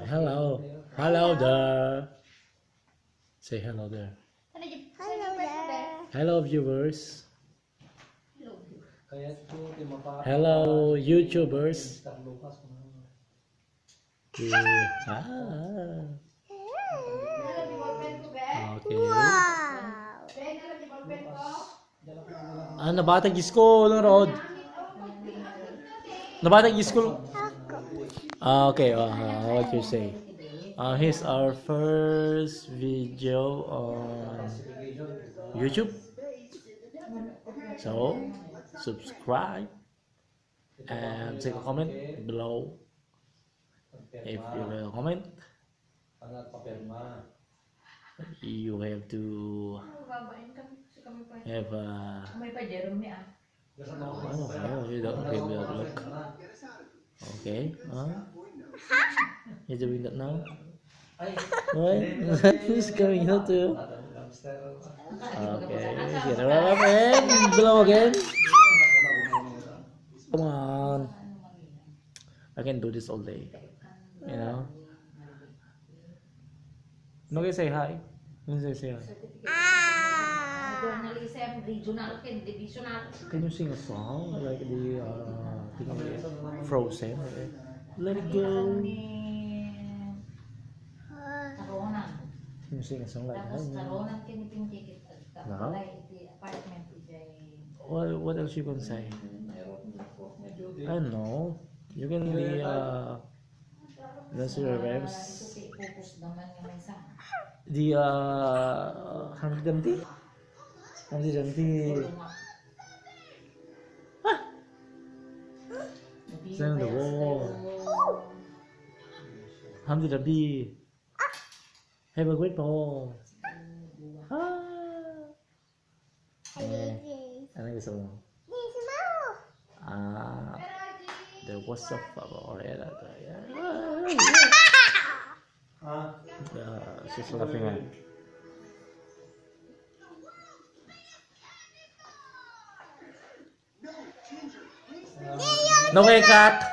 Hello. Hello there. Say hello there. Hello there. Hello viewers. Hello YouTubers. Okay. Wow. Nabatag school ng road. Nabatag school. Okay, what you say? Here's our first video on YouTube. So, subscribe and take a comment below if you will comment. You have to have you don't give a look. Okay, you're doing that now. What? Who's coming out too? Okay, get it up and below again. Come on, I can do this all day. You know. No, can say hi. No, say hi. Can you sing a song like the Frozen? Let it go. Can you sing a song like that? No. What else you can say? I don't know. You can be Nasir Rems. The Humpty Dumpty. Humpty Dumpty. Stand on the wall. Humpty Dumpty. Have a great ball. Ano gusto mo? There was a favorite. She's laughing at. No way, cut.